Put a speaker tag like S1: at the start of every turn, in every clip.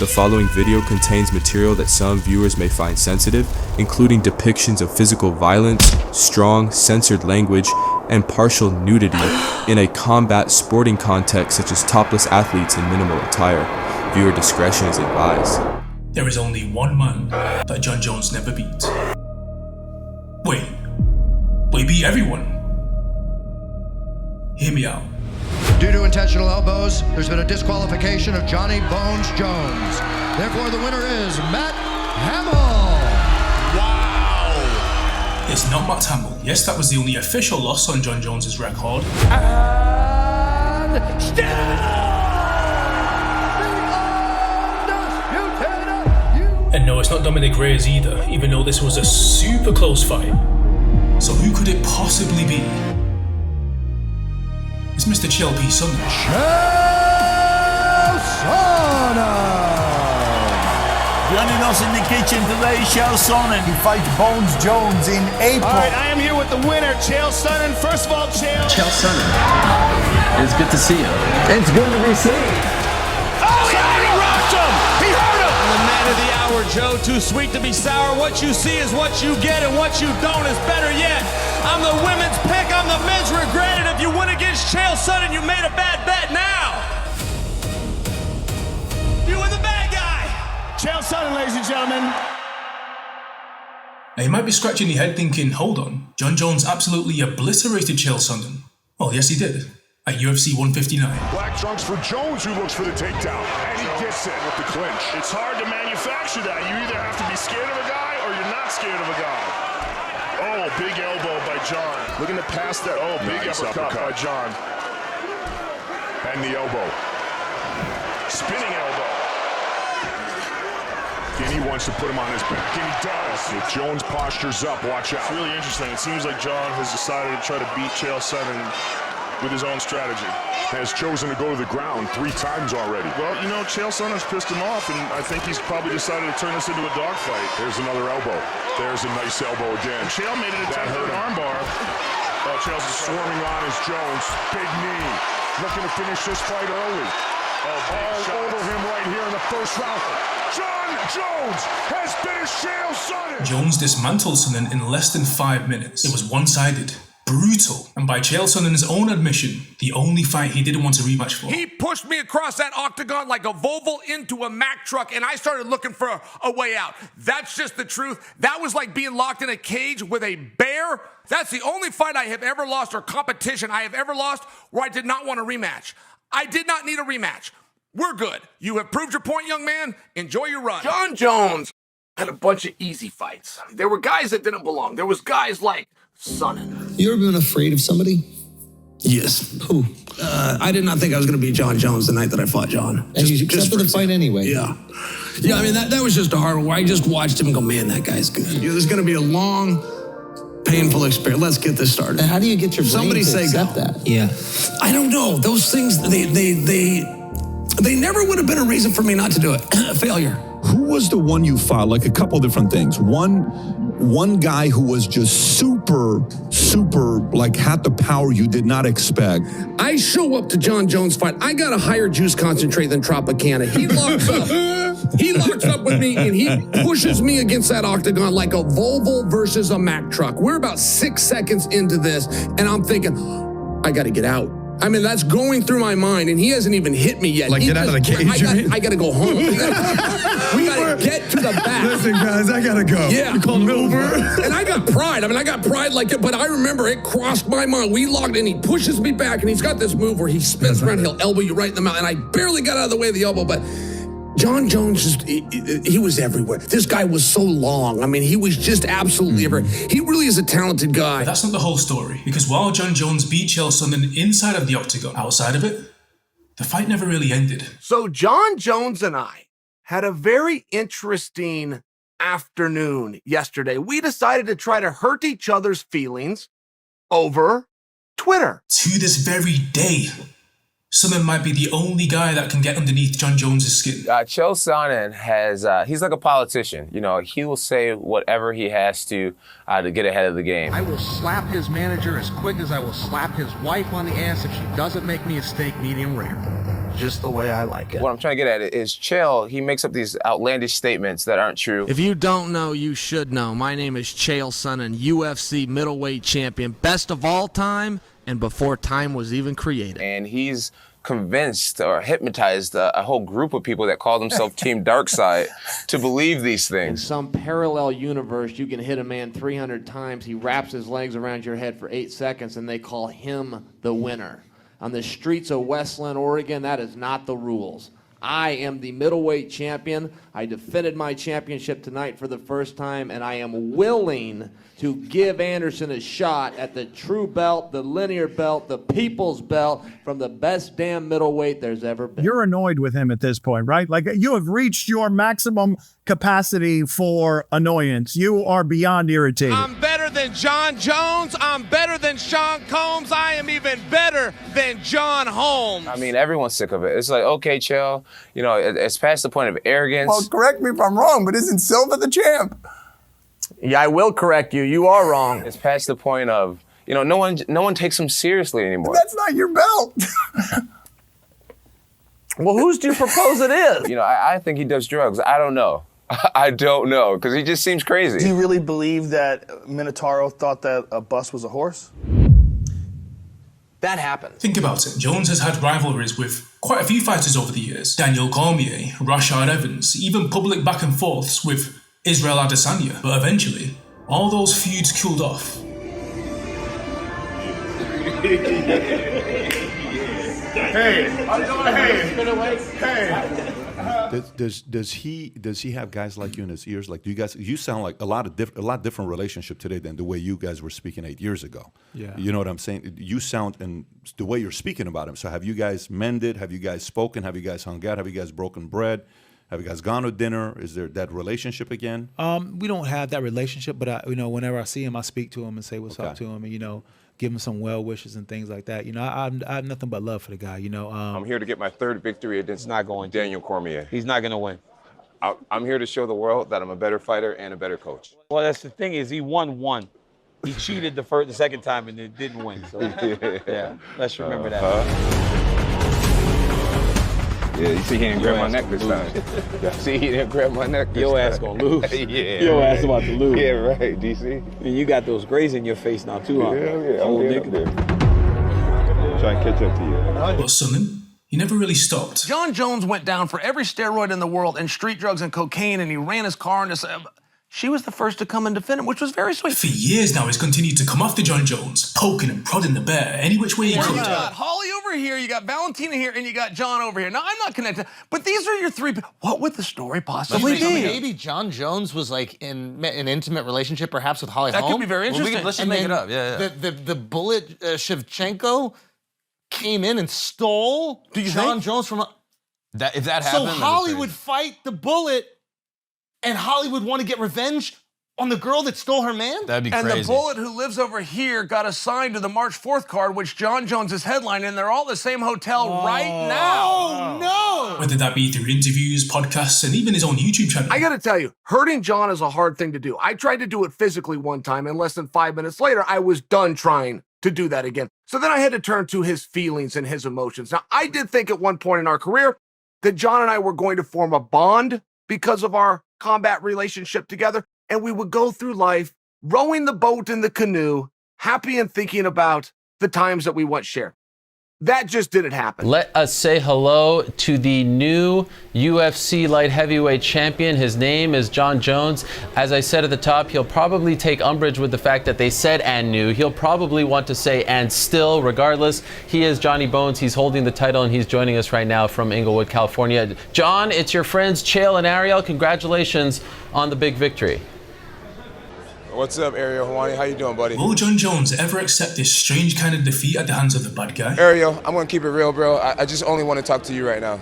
S1: The following video contains material that some viewers may find sensitive, including depictions of physical violence, strong, censored language, and partial nudity in a combat sporting context such as topless athletes in minimal attire. Viewer discretion is advised.
S2: There is only one man that Jon Jones never beat. Wait, he beat everyone. Hear me out.
S3: Due to intentional elbows, there's been a disqualification of Johnny Bones Jones. Therefore, the winner is Matt Hamill.
S2: Wow! It's not Matt Hamill. Yes, that was the only official loss on Jon Jones' record.
S3: And still
S2: And no, it's not Dominic Reyes either, even though this was a super close fight. So who could it possibly be? It's Mr. Chael Sonnen.
S4: Joining us in the kitchen today, Chael Sonnen. He fights Bones Jones in April.
S5: All right, I am here with the winner, Chael Sonnen. First of all, Chael
S6: Sonnen. It's good to see you. It's good to be seen.
S5: Oh, he rocked him! He hurt him! The man of the hour, Joe. Too sweet to be sour. What you see is what you get, and what you don't is better yet. I'm the women's pick. I'm the men's regret. And if you win against Chael Sonnen, you made a bad bet now. You were the bad guy. Chael Sonnen, ladies and gentlemen.
S2: Now you might be scratching your head thinking, hold on, Jon Jones absolutely obliterated Chael Sonnen. Well, yes he did, at UFC 159.
S7: Black trunks for Jones, who looks for the takedown. And he gets it with the clinch. It's hard to manufacture that. You either have to be scared of a guy or you're not scared of a guy. Oh, big elbow by Jon. Looking to pass that. Oh, big nice uppercut by Jon. And the elbow. Spinning elbow. And he wants to put him on his back. And he does. If Jones postures up, watch out.
S8: It's really interesting. It seems like Jon has decided to try to beat Chael Sonnen with his own strategy.
S7: Has chosen to go to the ground 3 times already.
S8: Well, you know, Chael Sonnen's pissed him off, and I think he's probably decided to turn this into a dogfight.
S7: There's another elbow. There's a nice elbow again.
S8: And Chael made an attempt at an armbar.
S7: Oh, Chael's swarming on is Jones. Big knee. Looking to finish this fight early. All over him right here in the first round. Jon Jones has finished Chael Sonnen.
S2: Jones dismantled Sonnen in less than 5 minutes. It was one-sided, brutal, and by Chael Sonnen's own admission, the only fight he didn't want a rematch for.
S9: He pushed me across that octagon like a Volvo into a Mack truck, and I started looking for a way out. That's just the truth. That was like being locked in a cage with a bear. That's the only fight I have ever lost or competition I have ever lost where I did not want a rematch. I did not need a rematch. We're good. You have proved your point, young man. Enjoy your run. Jon Jones had a bunch of easy fights. There were guys that didn't belong. There was guys like Sonnen.
S10: You ever been afraid of somebody?
S11: Yes.
S10: Who?
S11: I did not think I was going to beat Jon Jones the night that I fought Jon.
S10: And you accepted the fight anyway?
S11: Yeah. Yeah, I mean, that was just a hard one. I just watched him and go, man, that guy's good. There's going to be a long, painful experience. Let's get this started.
S10: And how do you get your brain
S11: Somebody
S10: to
S11: say
S10: accept
S11: go.
S10: that?
S11: Yeah. I don't know. Those things, they never would have been a reason for me not to do it. Failure.
S12: Who was the one you fought? Like a couple different things. One guy who was just super, like had the power you did not expect.
S11: I show up to Jon Jones' fight. I got a higher juice concentrate than Tropicana. He locks up. He locks up with me, and he pushes me against that octagon like a Volvo versus a Mack truck. We're about 6 seconds into this, and I'm thinking, I got to get out. I mean, that's going through my mind, and he hasn't even hit me yet.
S12: Like, get out of the cage,
S11: I got to go home. We got to get to the back.
S12: Listen, guys, I got to go.
S11: Yeah.
S12: You called Uber?
S11: And I got pride. I mean, I got pride like it, but I remember it crossed my mind. We locked, and he pushes me back, and he's got this move where he spins around, he'll elbow you right in the mouth, and I barely got out of the way of the elbow, but Jon Jones, he was everywhere. This guy was so long. I mean, he was just absolutely everywhere. He really is a talented guy.
S2: But that's not the whole story, because while Jon Jones beat Chael Sonnen inside of the octagon, outside of it, the fight never really ended.
S9: So Jon Jones and I had a very interesting afternoon yesterday. We decided to try to hurt each other's feelings over Twitter.
S2: To this very day, Sonnen might be the only guy that can get underneath Jon Jones' skin.
S13: Chael Sonnen has, he's like a politician. You know, he will say whatever he has to get ahead of the game.
S14: I will slap his manager as quick as I will slap his wife on the ass if she doesn't make me a steak medium rare. just the way I like it.
S13: What I'm trying to get at is Chael, he makes up these outlandish statements that aren't true.
S15: If you don't know, you should know. My name is Chael Sonnen, UFC middleweight champion, best of all time, and before time was even created.
S13: And he's convinced or hypnotized a whole group of people that call themselves Team Darkside to believe these things.
S16: In some parallel universe, you can hit a man 300 times, he wraps his legs around your head for 8 seconds, and they call him the winner. On the streets of Westland, Oregon, that is not the rules. I am the middleweight champion. I defended my championship tonight for the first time, and I am willing to give Anderson a shot at the true belt, the linear belt, the people's belt, from the best damn middleweight there's ever been.
S17: You're annoyed with him at this point, right? Like, you have reached your maximum capacity for annoyance. You are beyond irritated.
S9: I'm better than Jon Jones. I'm better than Sean Combs. I am even better than John Holmes.
S13: I mean, everyone's sick of it. It's like, okay, Chael, you know, it's past the point of arrogance.
S18: Well, correct me if I'm wrong, but isn't Silva the champ?
S14: Yeah, I will correct you. You are wrong.
S13: It's past the point of, you know, no one takes him seriously anymore.
S18: But that's not your belt.
S14: Well, whose do you propose it is?
S13: You know, I think he does drugs. I don't know. I don't know, because he just seems crazy.
S18: Do you really believe that Minotauro thought that a bus was a horse?
S14: That happened.
S2: Think about it. Jones has had rivalries with quite a few fighters over the years. Daniel Cormier, Rashad Evans, even public back and forths with Israel Adesanya. But eventually, all those feuds cooled off.
S12: Does he have guys like you in his ears? Like, you sound like a lot different relationship today than the way you guys were speaking 8 years ago.
S17: Yeah.
S12: You know what I'm saying? You sound, and the way you're speaking about him. So have you guys mended? Have you guys spoken? Have you guys hung out? Have you guys broken bread? Have you guys gone to dinner? Is there that relationship again?
S19: We don't have that relationship, but whenever I see him, I speak to him and say what's up to him, and give him some well wishes and things like that. I have nothing but love for the guy.
S20: I'm here to get my third victory against Daniel Cormier. He's not going to win. I'm here to show the world that I'm a better fighter and a better coach.
S21: Well, that's the thing is he won one. He cheated the second time and it didn't win. So yeah, let's remember that.
S20: Yeah, you see he didn't grab my neck this time. See, he didn't grab my neck this time.
S21: Your ass gonna lose.
S20: Yeah.
S21: Your ass about to lose.
S20: Yeah, right, DC.
S21: And you got those grays in your face now too, huh?
S20: Yeah,
S21: Old
S20: I'm
S21: nigga.
S20: there. Try and catch up to you.
S2: But Sonnen, he never really stopped.
S15: Jon Jones went down for every steroid in the world and street drugs and cocaine, and he ran his car into... She was the first to come and defend him, which was very sweet.
S2: For years now, he's continued to come after Jon Jones, poking and prodding the bear any which way he could.
S15: You got Holly over here, you got Valentina here, and you got John over here. Now, I'm not connected, but these are your three people. What would the story possibly be?
S22: Maybe Jon Jones was like in an intimate relationship, perhaps with Holly Holm.
S15: That could be very interesting.
S22: Let's just make it up. Yeah. The bullet Shevchenko came in and stole Jon Jones from.
S6: If that happened,
S22: so Holly would fight the bullet. And Holly would want to get revenge on the girl that stole her man?
S6: That'd be
S15: crazy.
S6: crazy.
S15: And the bullet who lives over here got assigned to the March 4th card, which Jon Jones is headlining, and they're all at the same hotel right now.
S22: Oh, no!
S2: Whether that be through interviews, podcasts, and even his own YouTube channel.
S15: I gotta tell you, hurting Jon is a hard thing to do. I tried to do it physically one time, and less than 5 minutes later, I was done trying to do that again. So then I had to turn to his feelings and his emotions. Now, I did think at one point in our career that Jon and I were going to form a bond because of our combat relationship together, and we would go through life rowing the boat in the canoe, happy and thinking about the times that we once shared. That just didn't happen.
S23: Let us say hello to the new UFC light heavyweight champion. His name is Jon Jones. As I said at the top, he'll probably take umbrage with the fact that they said and new. He'll probably want to say and still. Regardless, he is Johnny Bones. He's holding the title, and he's joining us right now from Inglewood, California. Jon, it's your friends Chael and Ariel. Congratulations on the big victory.
S20: What's up, Ariel Hawani? How you doing, buddy?
S2: Will Jon Jones ever accept this strange kind of defeat at the hands of the bad guy?
S20: Ariel, I'm going to keep it real, bro. I just only want to talk to you right now.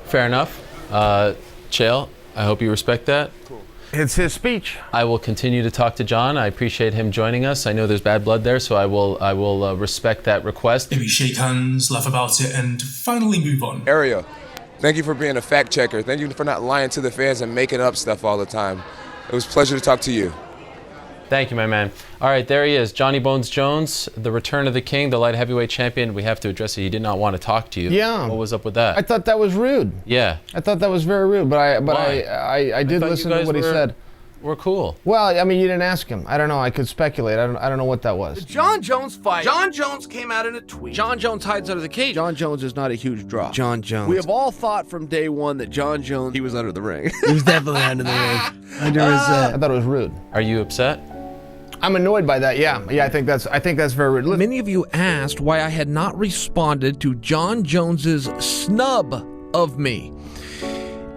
S23: Fair enough. Chael, I hope you respect that.
S20: Cool.
S21: It's his speech.
S23: I will continue to talk to Jon. I appreciate him joining us. I know there's bad blood there, so I will respect that request.
S2: Maybe shake hands, laugh about it, and finally move on.
S20: Ariel, thank you for being a fact checker. Thank you for not lying to the fans and making up stuff all the time. It was a pleasure to talk to you.
S23: Thank you, my man. All right, there he is. Johnny Bones Jones, the return of the king, the light heavyweight champion. We have to address it. He did not want to talk to you.
S14: Yeah.
S23: What was up with that?
S14: I thought that was rude.
S23: Yeah.
S14: I thought that was very rude, but I did listen to what he said.
S23: We're cool.
S14: Well, I mean, you didn't ask him. I don't know. I could speculate. I don't know what that was.
S15: The Jon Jones fight. Jon Jones came out in a tweet. Jon Jones hides under the cage.
S11: Jon Jones is not a huge draw.
S15: Jon Jones.
S11: We have all thought from day one that Jon Jones, he was under the ring.
S14: He was definitely under the ring. 100%. I thought it was rude.
S23: Are you upset?
S14: I'm annoyed by that. Yeah, I think that's very rude.
S11: Many of you asked why I had not responded to Jon Jones's snub of me.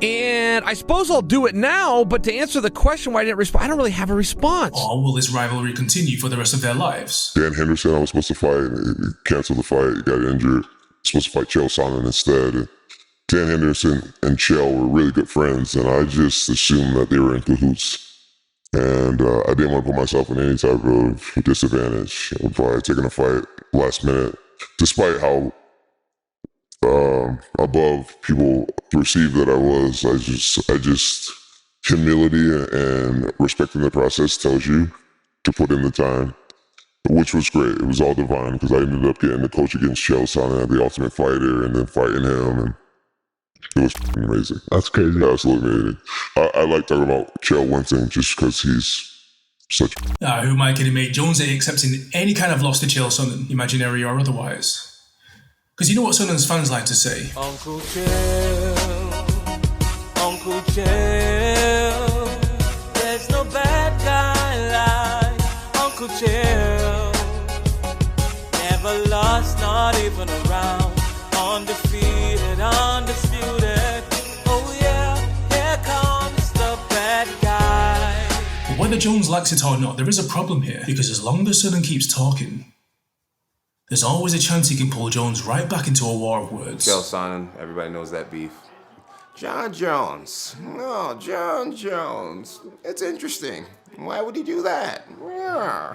S11: And I suppose I'll do it now, but to answer the question why I didn't respond, I don't really have a response.
S2: Or will this rivalry continue for the rest of their lives?
S1: Dan Henderson, I was supposed to fight, he canceled the fight, got injured. Supposed to fight Chael Sonnen instead. Dan Henderson and Chael were really good friends, and I just assumed that they were in cahoots. And I didn't want to put myself in any type of disadvantage. I would probably have taken a fight last minute, despite how above people perceive that I was. I just humility and respecting the process tells you to put in the time, which was great. It was all divine because I ended up getting the coach against Chael Sonnen at the Ultimate Fighter and then fighting him, and it was amazing.
S12: That's crazy.
S1: Absolutely amazing. I like talking about Chael Winston just because he's such.
S2: Who might get him, mate? Jones ain't accepting any kind of loss to Chael Sonnen, imaginary or otherwise. Because you know what Sonnen's fans like to say?
S5: Uncle Chael, Uncle Chael, there's no bad guy like Uncle Chael. Never lost, not even around, undefeated, undisputed. Oh yeah, here comes the bad guy.
S2: But whether Jones likes it or not, there is a problem here. Because as long as Sonnen keeps talking, there's always a chance he can pull Jones right back into a war of words.
S20: Chael Sonnen, everybody knows that beef. Jon Jones. Oh, Jon Jones. It's interesting. Why would he do that? Yeah.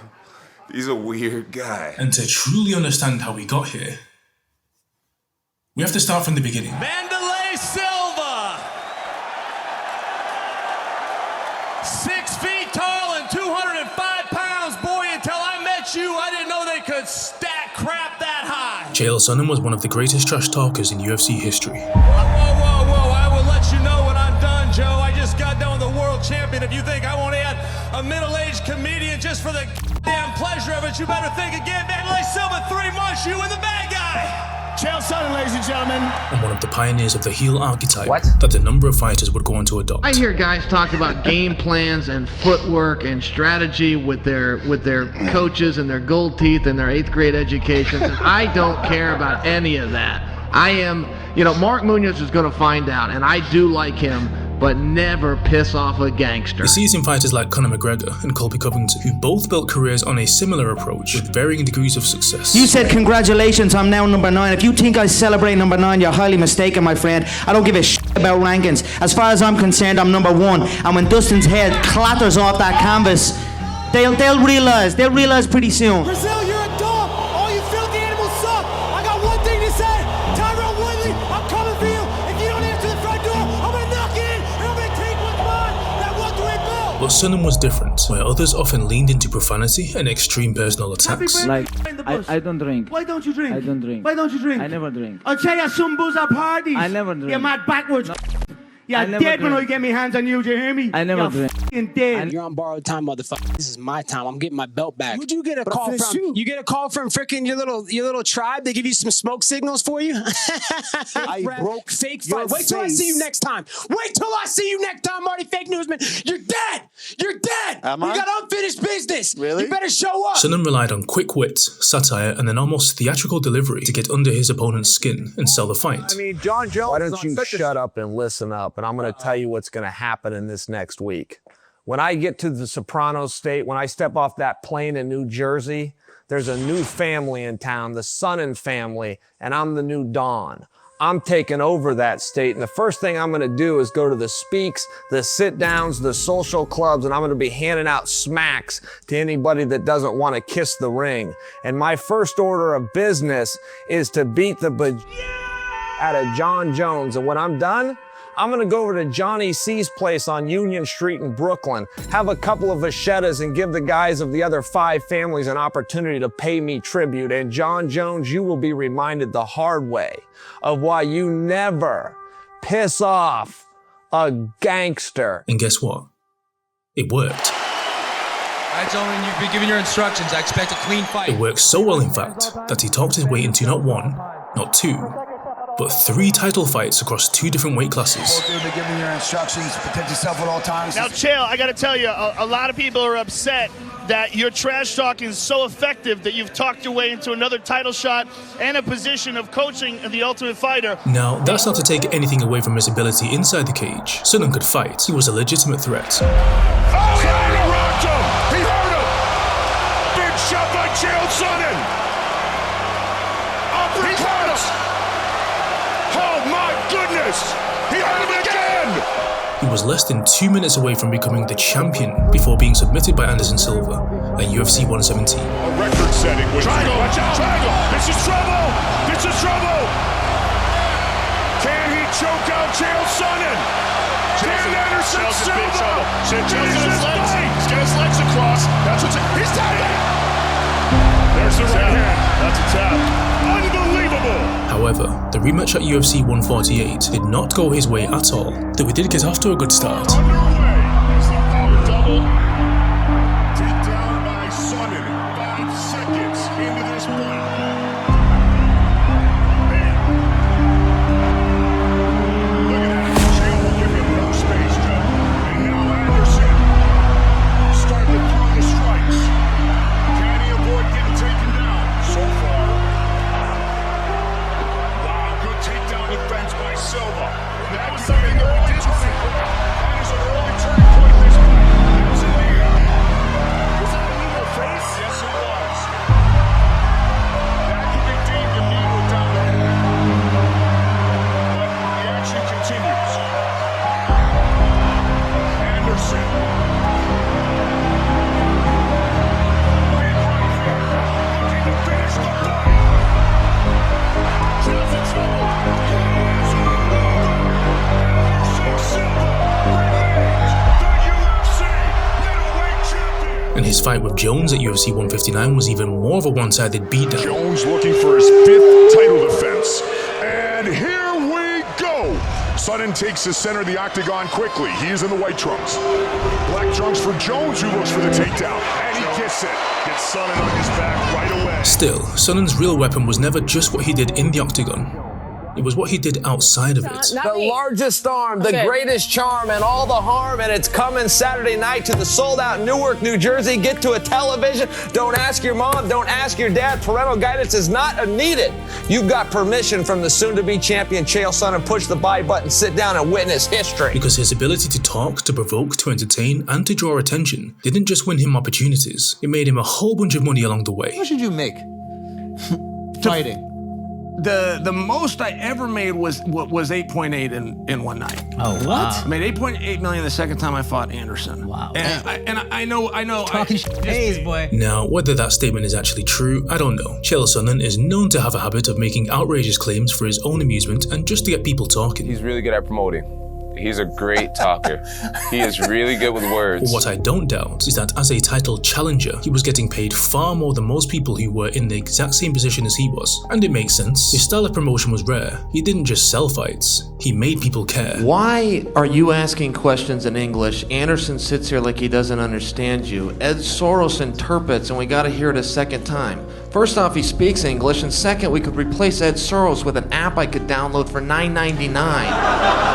S20: He's a weird guy.
S2: And to truly understand how we got here, we have to start from the beginning.
S5: Mandalay Silva, 6 feet tall and 205 pounds. Boy, until I met you, I didn't know they could stack crap that high.
S2: Chael Sonnen was one of the greatest trash talkers in UFC history.
S5: Whoa, whoa, whoa, whoa. I will let you know when I'm done, Joe. I just got done with the world champion. If you think I won't add a middle-aged comedian just for the damn pleasure of it, you better think again. Mandalay Silva, 3 months, you and the bad guy.
S7: Chael Sonnen, ladies and gentlemen.
S2: And one of the pioneers of the heel archetype that a number of fighters would go on to adopt.
S11: I hear guys talk about game plans and footwork and strategy with their coaches and their gold teeth and their 8th grade educations, and I don't care about any of that. I am, Mark Munoz is going to find out, and I do like him, but never piss off a gangster.
S2: You see this in fighters like Conor McGregor and Colby Covington, who both built careers on a similar approach with varying degrees of success.
S3: You said congratulations, I'm now number 9. If you think I celebrate number 9, you're highly mistaken, my friend. I don't give a shit about rankings. As far as I'm concerned, I'm number 1. And when Dustin's head clatters off that canvas, they'll realize pretty soon.
S5: Brazil, you're a dog. All you filthy animals suck. I got one thing to say. Tyrone Woodley, I'm coming for you. If you don't answer the front door, I'm going to knock it in and I'm going to take what's mine. That 1-3 bill.
S2: But Sonnen was different, where others often leaned into profanity and extreme personal attacks.
S3: Like, I don't drink.
S5: Why don't you drink?
S3: I don't drink.
S5: Why don't you drink?
S3: I never drink.
S5: I'll tell you some booze at parties.
S3: I never drink.
S5: You're mad backwards. You're dead when I get my hands on you, do you hear me?
S3: I never
S5: You're
S3: drink.
S5: f***ing dead.
S4: You're on borrowed time, motherfucker. This is my time. I'm getting my belt back. Who'd you get a call from? You get a call from freaking your little tribe? They give you some smoke signals for you?
S14: I broke
S4: fake
S14: your
S4: fight. Wait till I see you next time. Wait till I see you next time, Marty Fake Newsman. You're dead. You're dead.
S14: Am
S4: you
S14: I?
S4: got unfinished business.
S14: Really?
S4: You better show up.
S2: Sonnen relied on quick wit, satire, and an almost theatrical delivery to get under his opponent's skin and sell the fight.
S15: I mean, Jon Jones.
S14: Why don't you shut up and listen up, and I'm going to tell you what's going to happen in this next week. When I get to the Sopranos state, when I step off that plane in New Jersey, there's a new family in town, the Sonnen family, and I'm the new Don. I'm taking over that state, and the first thing I'm gonna do is go to the speaks, the sit-downs, the social clubs, and I'm gonna be handing out smacks to anybody that doesn't want to kiss the ring. And my first order of business is to beat the out of Jon Jones. And when I'm done, I'm gonna go over to Johnny C's place on Union Street in Brooklyn, have a couple of vachetas and give the guys of the other 5 families an opportunity to pay me tribute. And Jon Jones, you will be reminded the hard way of why you never piss off a gangster.
S2: And guess what? It worked.
S8: All right, gentlemen, you've been given your instructions. I expect a clean fight.
S2: It worked so well, in fact, that he talked his way into not 1, not 2, but 3 title fights across 2 different weight classes.
S10: Both of you be giving your instructions, protect yourself at all times.
S16: Now, Chael, I got to tell you, a lot of people are upset that your trash talk is so effective that you've talked your way into another title shot and a position of coaching the Ultimate Fighter.
S2: Now, that's not to take anything away from his ability inside the cage. Sonnen could fight. He was a legitimate threat.
S7: Oh, he rocked him! He hurt him! Big shot by Chael Sonnen! Uppercuts! Oh my goodness! He hurt him again!
S2: He was less than 2 minutes away from becoming the champion before being submitted by Anderson Silva at UFC 117.
S7: A record-setting win. Triangle! Watch out! Triangle! This is trouble! This is trouble! Can he choke out Chael Sonnen? Dan Anderson Silva! Chael's got his legs across. That's what's he's tapping! There's the right hand. That's a tap. Unbelievable!
S2: However, the rematch at UFC 148 did not go his way at all, though he did get off to a good start.
S7: Double. Take down by Sonnen. 5 seconds into this one. Look at that. Chael will give him no space, Joe. And now Anderson starting to throw the strikes. Can he avoid getting taken down? So far. Wow, good takedown defense by Silva. That was something that we did see. That is an early turning point in this fight. That was in the air. Was that a knee to the face? Yes, it was. That could be deemed a knee to a down. But the action continues. Anderson. Big right hand. Looking to finish the fight. Chael's in trouble.
S2: And his fight with Jones at UFC 159 was even more of a one-sided beatdown.
S7: Jones looking for his 5th title defense. And here we go. Sonnen takes the center of the octagon quickly. He is in the white trunks. Black trunks for Jones, who looks for the takedown. And he gets it. Gets Sonnen on his back right away.
S2: Still, Sonnen's real weapon was never just what he did in the octagon. It was what he did outside of it.
S14: The largest arm, the greatest charm, and all the harm, and it's coming Saturday night to the sold-out Newark, New Jersey. Get to a television. Don't ask your mom. Don't ask your dad. Parental guidance is not needed. You've got permission from the soon-to-be champion Chael Sonnen. Push the buy button, sit down, and witness history.
S2: Because his ability to talk, to provoke, to entertain, and to draw attention didn't just win him opportunities. It made him a whole bunch of money along the way.
S22: What should you make fighting?
S15: The most I ever made was 8.8 in one night.
S22: Oh, what?
S15: I made 8.8 million the second time I fought Anderson. Wow. And I know.
S22: Talking days, boy.
S2: Now, whether that statement is actually true, I don't know. Chael Sonnen is known to have a habit of making outrageous claims for his own amusement and just to get people talking.
S13: He's really good at promoting. He's a great talker. He is really good with words.
S2: What I don't doubt is that as a title challenger, he was getting paid far more than most people who were in the exact same position as he was. And it makes sense. His style of promotion was rare. He didn't just sell fights, he made people care.
S3: Why are you asking questions in English? Anderson sits here like he doesn't understand you. Ed Soros interprets and we gotta hear it a second time. First off, he speaks English, and second, we could replace Ed Soros with an app I could download for $9.99.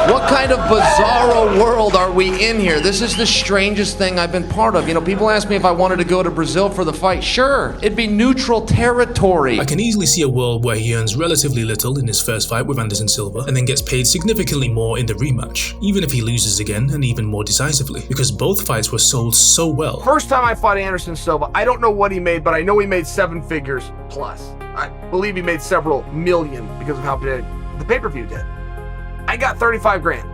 S3: What kind of bizarro world are we in here? This is the strangest thing I've been part of. You know, people ask me if I wanted to go to Brazil for the fight. Sure, it'd be neutral territory.
S2: I can easily see a world where he earns relatively little in his first fight with Anderson Silva and then gets paid significantly more in the rematch, even if he loses again and even more decisively, because both fights were sold so well.
S15: First time I fought Anderson Silva, I don't know what he made, but I know he made 7 figures plus. I believe he made several million because of how big the pay-per-view did. I got 35 grand.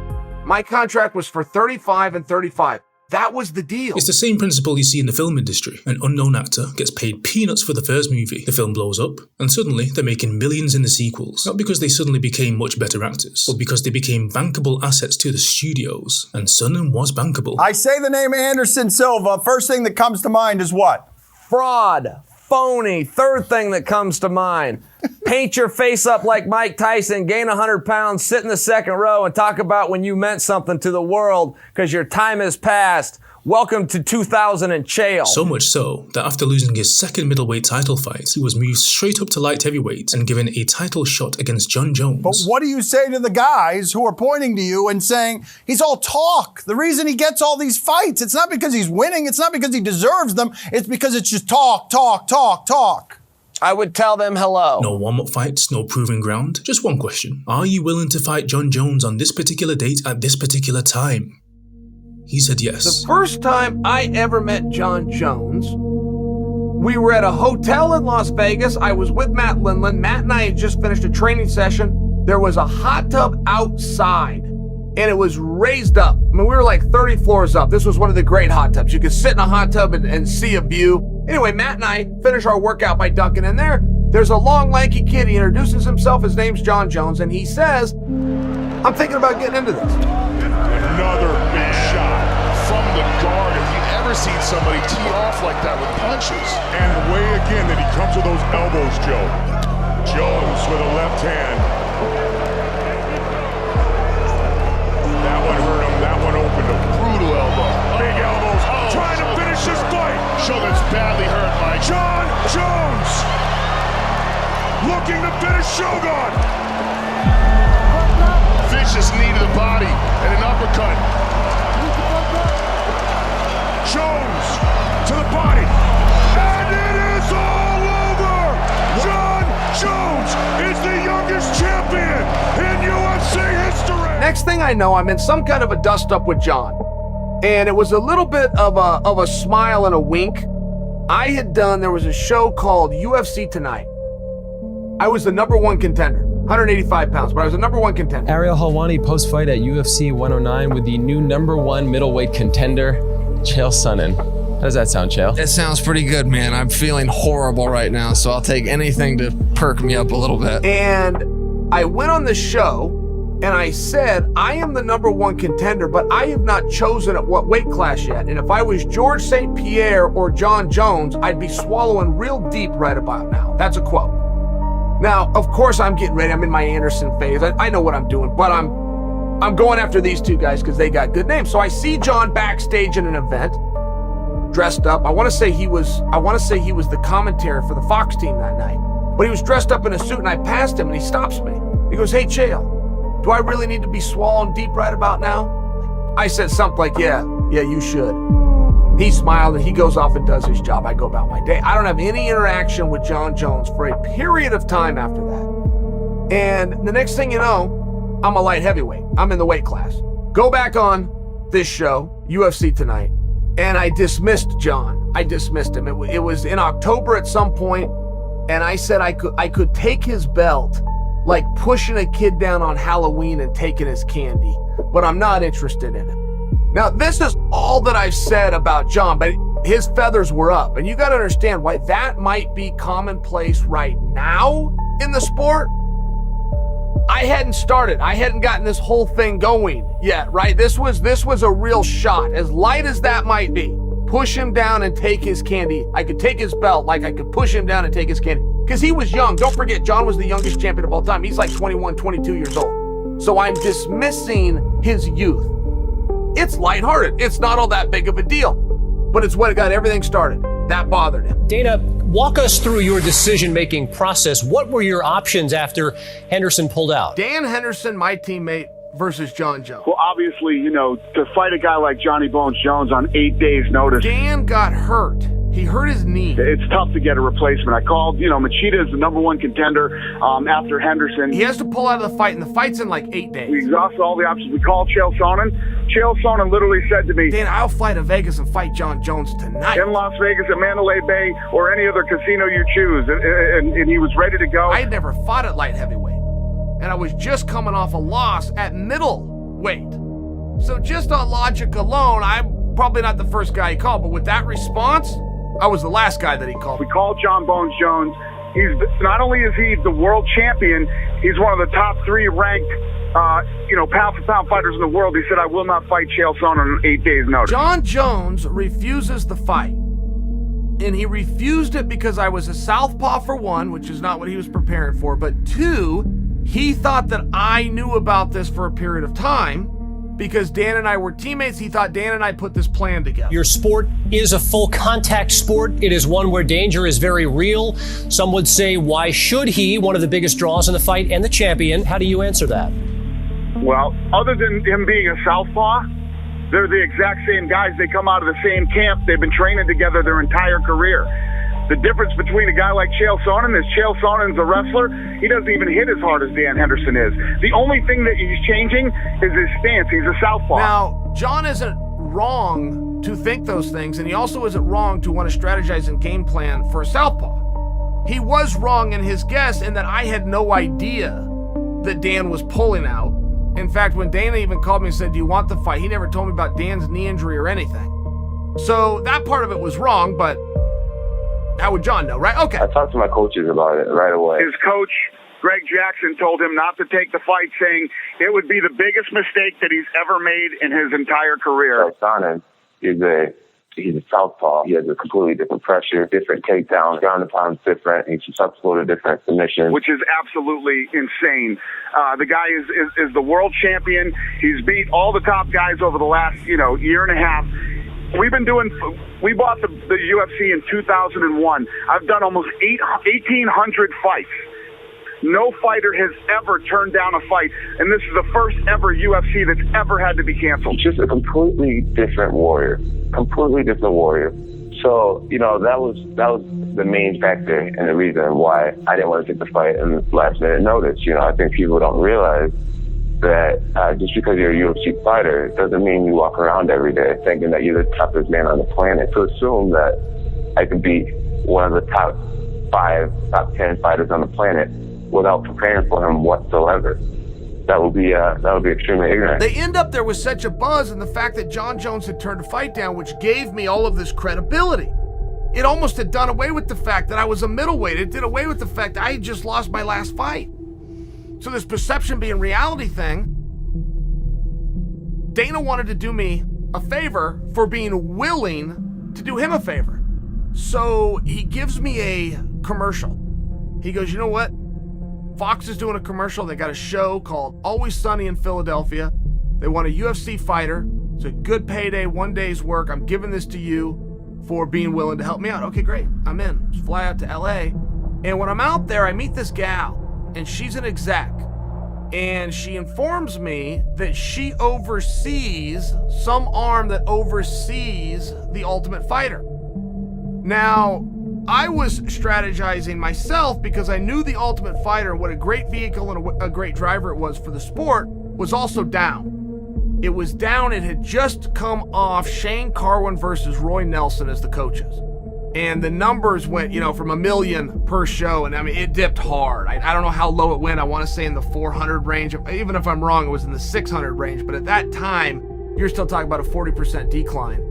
S15: My contract was for 35 and 35. That was the deal.
S2: It's the same principle you see in the film industry. An unknown actor gets paid peanuts for the first movie, the film blows up, and suddenly they're making millions in the sequels. Not because they suddenly became much better actors, but because they became bankable assets to the studios. And Sonnen was bankable.
S9: I say the name Anderson Silva, first thing that comes to mind is what?
S14: Fraud. Phony. Third thing that comes to mind. Paint your face up like Mike Tyson, gain 100 pounds, sit in the second row, and talk about when you meant something to the world because your time has passed. Welcome to 2000 and Chael.
S2: So much so that after losing his second middleweight title fight, he was moved straight up to light heavyweight and given a title shot against Jon Jones.
S9: But what do you say to the guys who are pointing to you and saying, he's all talk? The reason he gets all these fights, it's not because he's winning, it's not because he deserves them, it's because it's just talk, talk, talk, talk.
S14: I would tell them hello.
S2: No warm-up fights, no proving ground. Just one question. Are you willing to fight Jon Jones on this particular date at this particular time? He said yes.
S15: The first time I ever met Jon Jones, we were at a hotel in Las Vegas. I was with Matt Lindland. Matt and I had just finished a training session. There was a hot tub outside, and it was raised up. I mean, we were like 30 floors up. This was one of the great hot tubs. You could sit in a hot tub and see a view. Anyway, Matt and I finish our workout by dunking in there. There's a long, lanky kid. He introduces himself. His name's Jon Jones, and he says, I'm thinking about getting into this.
S7: Another big shot from the guard. Have you ever seen somebody tee off like that with punches?
S17: And the way again that he comes with those elbows, Joe. Jones with a left hand. That one hurt him. That one opened him.
S7: Brutal elbow.
S17: Big elbows. Trying to finish this fight.
S7: Shogun's badly hurt, Mike.
S17: Jon Jones looking to finish Shogun.
S7: Vicious knee to the body and an uppercut.
S17: Jones to the body. And it is all over. Jon Jones is the youngest champion in UFC history.
S15: Next thing I know, I'm in some kind of a dust-up with Jon. And it was a little bit of a smile and a wink. There was a show called UFC Tonight. I was the #1 contender. 185 pounds, but I was the #1 contender.
S18: Ariel Helwani post-fight at UFC 109 with the new #1 middleweight contender, Chael Sonnen. How does that sound, Chael?
S22: It sounds pretty good, man. I'm feeling horrible right now, so I'll take anything to perk me up a little bit.
S15: And I went on the show, and I said, I am the #1 contender, but I have not chosen at what weight class yet. And if I was George St. Pierre or Jon Jones, I'd be swallowing real deep right about now. That's a quote. Now, of course, I'm getting ready. I'm in my Anderson phase. I know what I'm doing, but I'm going after these two guys because they got good names. So I see Jon backstage in an event, dressed up. I want to say he was the commentary for the Fox team that night. But he was dressed up in a suit, and I passed him, and he stops me. He goes, "Hey, Chael, do I really need to be swallowing deep right about now?" I said something like, "Yeah, you should." He smiled and he goes off and does his job. I go about my day. I don't have any interaction with Jon Jones for a period of time after that. And the next thing you know, I'm a light heavyweight. I'm in the weight class. Go back on this show, UFC Tonight, and I dismissed Jon. I dismissed him. It was in October at some point, and I said I could take his belt like pushing a kid down on Halloween and taking his candy, but I'm not interested in him. Now, this is all that I've said about Jon, but his feathers were up. And you got to understand why that might be commonplace right now in the sport. I hadn't started. I hadn't gotten this whole thing going yet, right? This was a real shot, as light as that might be. Push him down and take his candy. I could take his belt like I could push him down and take his candy. Because he was young. Don't forget, Jon was the youngest champion of all time. He's like 21, 22 years old. So I'm dismissing his youth. It's lighthearted. It's not all that big of a deal, but it's what got everything started. That bothered him.
S24: Dana, walk us through your decision-making process. What were your options after Henderson pulled out?
S15: Dan Henderson, my teammate, versus Jon Jones.
S25: Well, obviously, to fight a guy like Johnny Bones Jones on 8 days' notice.
S15: Dan got hurt. He hurt his knee.
S25: It's tough to get a replacement. I called, Machida is the #1 contender after Henderson.
S15: He has to pull out of the fight, and the fight's in like 8 days.
S25: We exhausted all the options. We called Chael Sonnen. Chael Sonnen literally said to me,
S15: Dan, I'll fly to Vegas and fight Jon Jones tonight.
S25: In Las Vegas, at Mandalay Bay, or any other casino you choose. And he was ready to go.
S15: I had never fought at light heavyweight, and I was just coming off a loss at middleweight. So just on logic alone, I probably not the first guy he called, but with that response, I was the last guy that he called.
S25: We called Jon Jones. He's not only is he the world champion, he's one of the top 3 ranked, pound for pound fighters in the world. He said, "I will not fight Chael Sonnen on 8 days' notice."
S15: Jon Jones refuses the fight. And he refused it because I was a southpaw, for one, which is not what he was preparing for. But 2, he thought that I knew about this for a period of time because Dan and I were teammates. He thought Dan and I put this plan together.
S24: Your sport is a full contact sport. It is one where danger is very real. Some would say, why should he? One of the biggest draws in the fight and the champion. How do you answer that?
S25: Well, other than him being a southpaw, they're the exact same guys. They come out of the same camp. They've been training together their entire career. The difference between a guy like Chael Sonnen is Chael Sonnen's a wrestler. He doesn't even hit as hard as Dan Henderson is. The only thing that he's changing is his stance. He's a southpaw.
S15: Now, Jon isn't wrong to think those things, and he also isn't wrong to want to strategize and game plan for a southpaw. He was wrong in his guess in that I had no idea that Dan was pulling out. In fact, when Dana even called me and said, "Do you want the fight?" he never told me about Dan's knee injury or anything. So that part of it was wrong, but how would Jon know, right? Okay.
S13: I talked to my coaches about it right away.
S25: His coach, Greg Jackson, told him not to take the fight, saying it would be the biggest mistake that he's ever made in his entire career.
S13: Sonnen he's a southpaw. He has a completely different pressure, different takedowns, ground and pound's different. He's susceptible to different submissions.
S25: Which is absolutely insane. The guy is the world champion. He's beat all the top guys over the last, year and a half. We bought the UFC in 2001. I've done almost 1,800 fights. No fighter has ever turned down a fight, and this is the first ever UFC that's ever had to be canceled.
S13: Just a completely different warrior. So, that was the main factor and the reason why I didn't want to take the fight in last minute notice. I think people don't realize that just because you're a UFC fighter doesn't mean you walk around every day thinking that you're the toughest man on the planet. To assume that I could beat one of the top 5, top 10 fighters on the planet without preparing for him whatsoever, that would be extremely ignorant.
S15: They end up there with such a buzz and the fact that Jon Jones had turned the fight down, which gave me all of this credibility. It almost had done away with the fact that I was a middleweight. It did away with the fact that I had just lost my last fight. So this perception being reality thing, Dana wanted to do me a favor for being willing to do him a favor. So he gives me a commercial. He goes, "You know what? Fox is doing a commercial. They got a show called Always Sunny in Philadelphia. They want a UFC fighter. It's a good payday, 1 day's work. I'm giving this to you for being willing to help me out." Okay, great. I'm in. Just fly out to LA. And when I'm out there, I meet this gal, and she's an exec. And she informs me that she oversees some arm that oversees the Ultimate Fighter. Now, I was strategizing myself because I knew the Ultimate Fighter, what a great vehicle and a great driver it was for the sport, was also down. It was down. It had just come off Shane Carwin versus Roy Nelson as the coaches. And the numbers went, from 1 million per show. And I mean, it dipped hard. I don't know how low it went. I want to say in the 400 range. Even if I'm wrong, it was in the 600 range. But at that time, you're still talking about a 40% decline.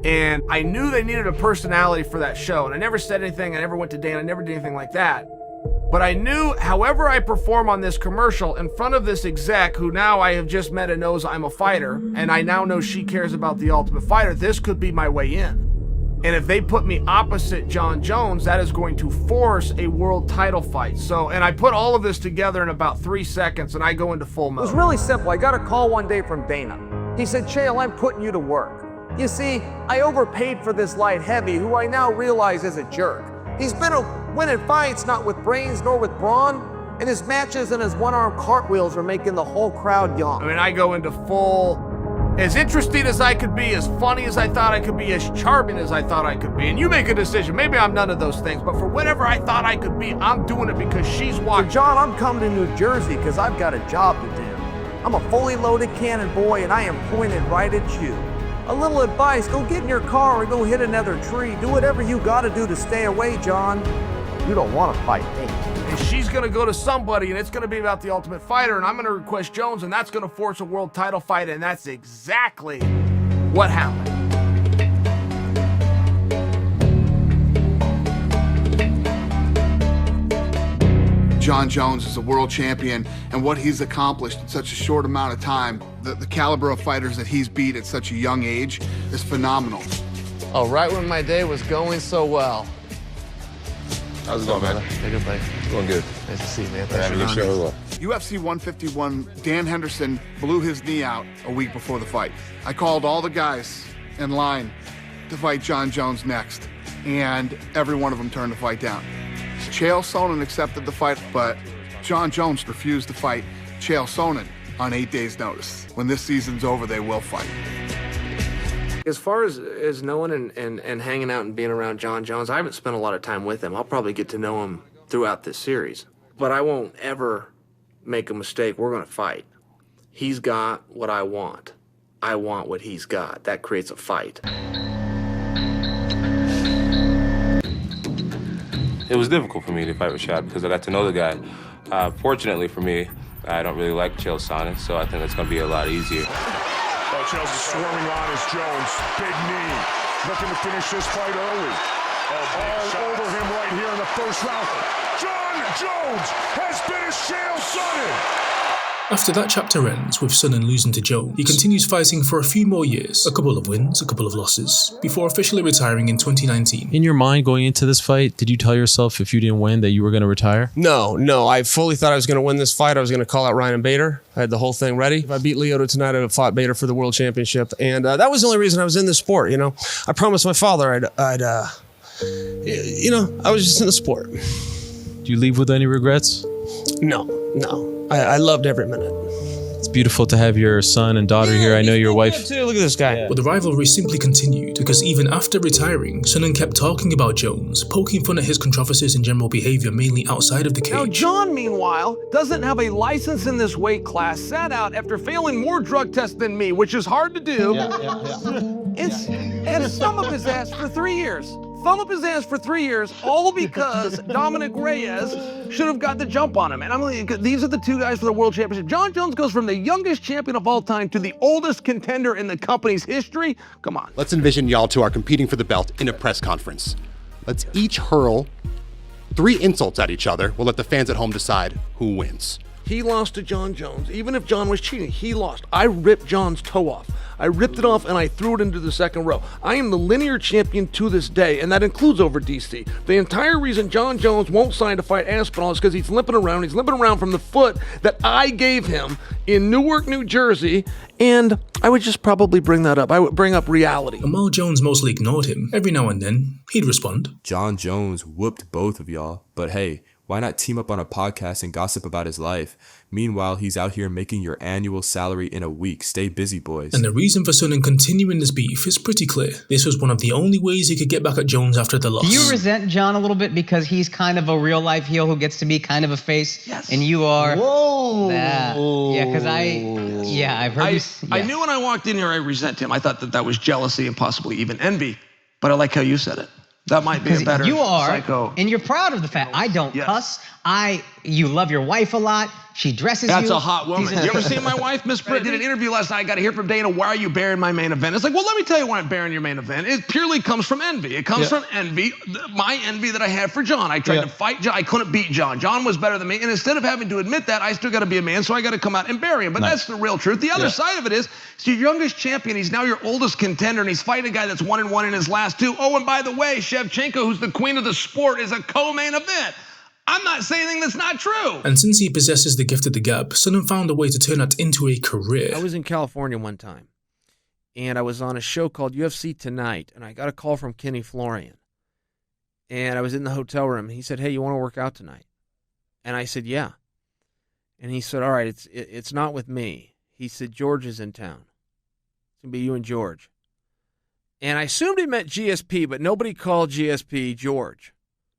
S15: And I knew they needed a personality for that show. And I never said anything. I never went to Dan. I never did anything like that. But I knew however I perform on this commercial in front of this exec who now I have just met and knows I'm a fighter, and I now know she cares about the Ultimate Fighter, this could be my way in. And if they put me opposite Jon Jones, that is going to force a world title fight. So, and I put all of this together in about 3 seconds, and I go into full mode.
S11: It was really simple. I got a call one day from Dana. He said, "Chael, I'm putting you to work. You see, I overpaid for this light heavy, who I now realize is a jerk. He's been winning fights not with brains nor with brawn, and his matches and his one-arm cartwheels are making the whole crowd yawn."
S15: I mean, I go into full, as interesting as I could be, as funny as I thought I could be, as charming as I thought I could be. And you make a decision. Maybe I'm none of those things, but for whatever I thought I could be, I'm doing it because she's watching.
S11: So Jon, I'm coming to New Jersey because I've got a job to do. I'm a fully loaded cannon boy, and I am pointed right at you. A little advice, go get in your car or go hit another tree. Do whatever you gotta do to stay away, Jon. You don't want to fight me.
S15: And she's going to go to somebody, and it's going to be about the Ultimate Fighter, and I'm going to request Jones, and that's going to force a world title fight, and that's exactly what happened.
S6: Jon Jones is a world champion and what he's accomplished in such a short amount of time. The caliber of fighters that he's beat at such a young age is phenomenal.
S15: Oh, right when my day was going so well.
S12: How's it going, man?
S15: Hey, good, buddy.
S12: Going good.
S15: Nice to see you, man.
S12: Having a good show.
S6: UFC 151, Dan Henderson blew his knee out a week before the fight. I called all the guys in line to fight Jon Jones next, and every one of them turned the fight down. Chael Sonnen accepted the fight, but Jon Jones refused to fight Chael Sonnen on 8 days' notice. When this season's over, they will fight.
S15: As far as knowing and hanging out and being around Jon Jones, I haven't spent a lot of time with him. I'll probably get to know him throughout this series. But I won't ever make a mistake. We're going to fight. He's got what I want. I want what he's got. That creates a fight.
S19: It was difficult for me to fight with Shad because I got to know the guy. Fortunately for me, I don't really like Chael Sonnen, so I think it's going to be a lot easier.
S17: Oh, Chael's swarming on as Jones. Big knee. Looking to finish this fight early. All over him right here in the first round. Jon Jones has finished Chael Sonnen.
S2: After that chapter ends with Sonnen losing to Jones, he continues fighting for a few more years, a couple of wins, a couple of losses, before officially retiring in 2019.
S18: In your mind going into this fight, did you tell yourself if you didn't win that you were going to retire?
S21: No. I fully thought I was going to win this fight. I was going to call out Ryan Bader. I had the whole thing ready. If I beat Lyoto tonight, I'd have fought Bader for the world championship. And that was the only reason I was in this sport, you know. I promised my father I was just in the sport.
S18: Do you leave with any regrets?
S21: No. I loved every minute.
S18: It's beautiful to have your son and daughter here. I know your wife.
S21: Too. Look at this guy.
S2: But the rivalry simply continued because even after retiring, Sonnen kept talking about Jones, poking fun at his controversies and general behavior mainly outside of the cage.
S15: Now, Jon, meanwhile, doesn't have a license in this weight class, sat out after failing more drug tests than me, which is hard to do. And thumb up his ass for 3 years. Thumb up his ass for 3 years, all because Dominic Reyes should have got the jump on him. And these are the two guys for the world championship. Jon Jones goes from the youngest champion of all time to the oldest contender in the company's history. Come on.
S23: Let's envision y'all two are competing for the belt in a press conference. Let's each hurl 3 insults at each other. We'll let the fans at home decide who wins.
S15: He lost to Jon Jones. Even if Jon was cheating, he lost. I ripped Jon's toe off. I ripped it off and I threw it into the second row. I am the linear champion to this day, and that includes over DC. The entire reason Jon Jones won't sign to fight Aspinall is because he's limping around. He's limping around from the foot that I gave him in Newark, New Jersey, and I would just probably bring that up. I would bring up reality.
S2: And while Jones mostly ignored him, every now and then, he'd respond.
S26: Jon Jones whooped both of y'all, but hey, why not team up on a podcast and gossip about his life? Meanwhile, he's out here making your annual salary in a week. Stay busy, boys.
S2: And the reason for Sonnen continuing this beef is pretty clear. This was one of the only ways he could get back at Jones after the loss.
S27: Do you resent Jon a little bit because he's kind of a real-life heel who gets to be kind of a face?
S15: Yes.
S27: And you are...
S15: Whoa!
S27: Yeah, because I've heard
S15: I knew when I walked in here I resent him. I thought that was jealousy and possibly even envy. But I like how you said it. That might be a better
S27: you are,
S15: psycho.
S27: And you're proud of the fact. I don't cuss. You love your wife a lot. She dresses
S15: That's
S27: you.
S15: That's a hot woman. You ever seen my wife, Miss Britt? I did an interview last night. I got to hear from Dana, why are you burying my main event? It's like, well, let me tell you why I'm burying your main event. It purely comes from envy. It comes from envy, my envy that I had for Jon. I tried to fight Jon. I couldn't beat Jon. Jon was better than me. And instead of having to admit that, I still got to be a man, so I got to come out and bury him. But that's the real truth. The other side of it is, it's your youngest champion. He's now your oldest contender, and he's fighting a guy that's 1-1 in his last 2. Oh, and by the way, Shevchenko, who's the queen of the sport, is a co-main event. I'm not saying anything that's not true.
S2: And since he possesses the gift of the gab, Sonnen found a way to turn that into a career.
S21: I was in California one time, and I was on a show called UFC Tonight, and I got a call from Kenny Florian. And I was in the hotel room, and he said, hey, you want to work out tonight? And I said, yeah. And he said, all right, it's not with me. He said, George is in town. It's going to be you and George. And I assumed he meant GSP, but nobody called GSP George.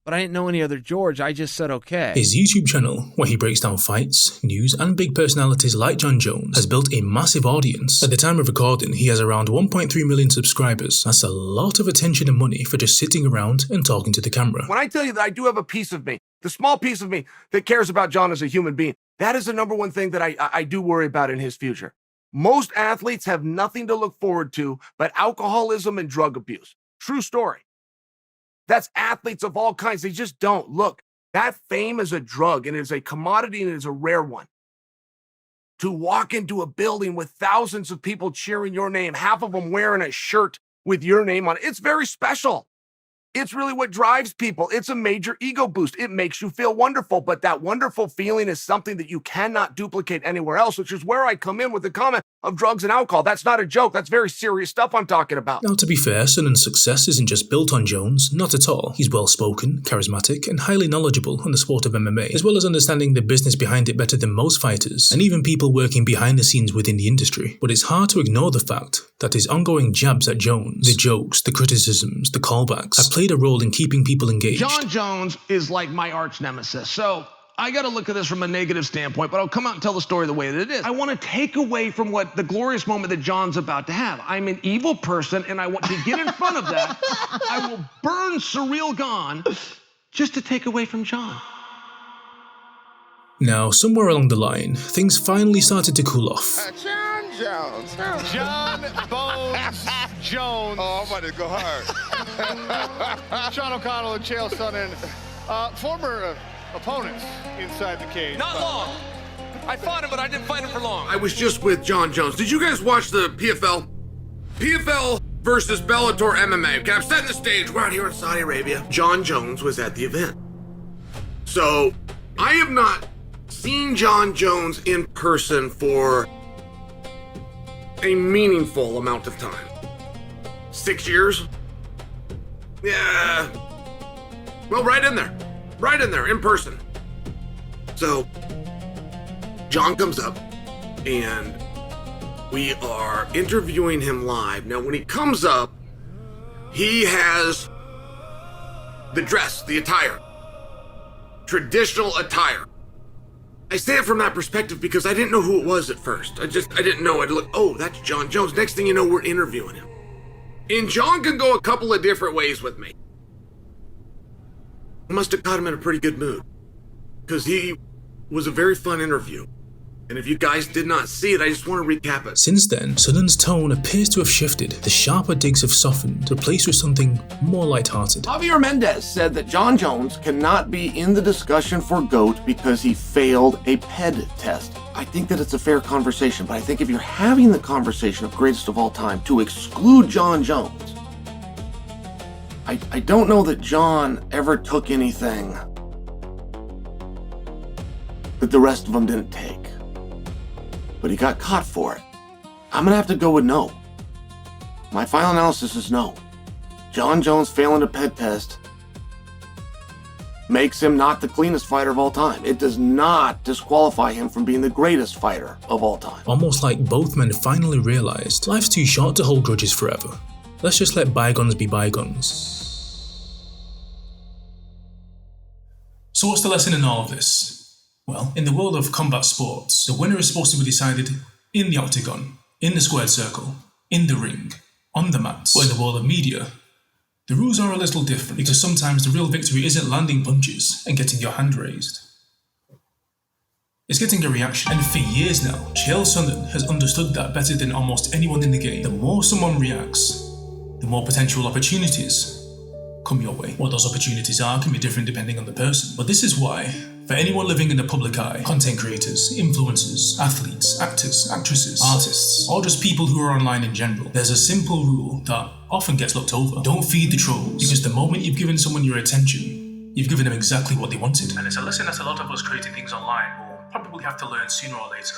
S21: But I didn't know any other George. I just said okay.
S2: His YouTube channel, where he breaks down fights, news, and big personalities like Jon Jones, has built a massive audience. At the time of recording, he has around 1.3 million subscribers. That's a lot of attention and money for just sitting around and talking to the camera.
S15: When I tell you that I do have a piece of me, the small piece of me that cares about Jon as a human being, that is the number one thing that I do worry about in his future. Most athletes have nothing to look forward to but alcoholism and drug abuse. True story. That's athletes of all kinds. They just don't. Look, That fame is a drug, and it is a commodity, and it is a rare one. To walk into a building with thousands of people cheering your name, half of them wearing a shirt with your name on it, it's very special. It's really what drives people. It's a major ego boost. It makes you feel wonderful, but that wonderful feeling is something that you cannot duplicate anywhere else, which is where I come in with the comment of drugs and alcohol. That's not a joke. That's very serious stuff I'm talking about.
S2: Now, to be fair, Sonnen's success isn't just built on Jones, not at all. He's well-spoken, charismatic, and highly knowledgeable on the sport of MMA, as well as understanding the business behind it better than most fighters, and even people working behind the scenes within the industry. But it's hard to ignore the fact that his ongoing jabs at Jones, the jokes, the criticisms, the callbacks, have played a role in keeping people engaged.
S11: Jon Jones is like my arch nemesis, so I got to look at this from a negative standpoint, but I'll come out and tell the story the way that it is. I want to take away from what the glorious moment that Jon's about to have. I'm an evil person, and I want to get in front of that. I will burn Surreal Gone just to take away from Jon.
S2: Now, somewhere along the line, things finally started to cool off.
S12: Jon Jones.
S17: Jon Bones Jones.
S12: Oh, I'm about to go hard.
S17: Sean O'Connell and Chael Sonnen, former opponents inside the cage.
S1: Not long. I fought him, but I didn't fight him for long.
S15: I was just with Jon Jones. Did you guys watch the PFL? PFL versus Bellator MMA. Okay, I'm setting the stage. We're out here in Saudi Arabia. Jon Jones was at the event. So, I have not seen Jon Jones in person for a meaningful amount of time. 6 years? Yeah. Well, right in there, in person. So, Jon comes up, and we are interviewing him live. Now, when he comes up, he has the dress, the attire, traditional attire. I say it from that perspective because I didn't know who it was at first. I didn't know. I'd look, oh, that's Jon Jones. Next thing you know, we're interviewing him. And Jon can go a couple of different ways with me. I must have caught him in a pretty good mood, because he was a very fun interview. And if you guys did not see it, I just want to recap it.
S2: Since then, Sonnen's tone appears to have shifted. The sharper digs have softened, replaced with something more lighthearted.
S15: Javier Mendez said that Jon Jones cannot be in the discussion for GOAT because he failed a PED test. I think that it's a fair conversation, but I think if you're having the conversation of greatest of all time, to exclude Jon Jones, I don't know that Jon ever took anything that the rest of them didn't take. But he got caught for it. I'm gonna have to go with no. My final analysis is no. Jon Jones failing a PED test makes him not the cleanest fighter of all time. It does not disqualify him from being the greatest fighter of all time.
S2: Almost like both men finally realized life's too short to hold grudges forever. Let's just let bygones be bygones. So what's the lesson in all of this? Well, in the world of combat sports, the winner is supposed to be decided in the octagon, in the squared circle, in the ring, on the mats. But in the world of media, the rules are a little different, because sometimes the real victory isn't landing punches and getting your hand raised. It's getting a reaction, and for years now, Chael Sonnen has understood that better than almost anyone in the game. The more someone reacts, the more potential opportunities come your way. What those opportunities are can be different depending on the person. But this is why, for anyone living in the public eye, content creators, influencers, athletes, actors, actresses, artists, or just people who are online in general, there's a simple rule that often gets looked over. Don't feed the trolls, because the moment you've given someone your attention, you've given them exactly what they wanted. And it's a lesson that a lot of us creating things online will probably have to learn sooner or later.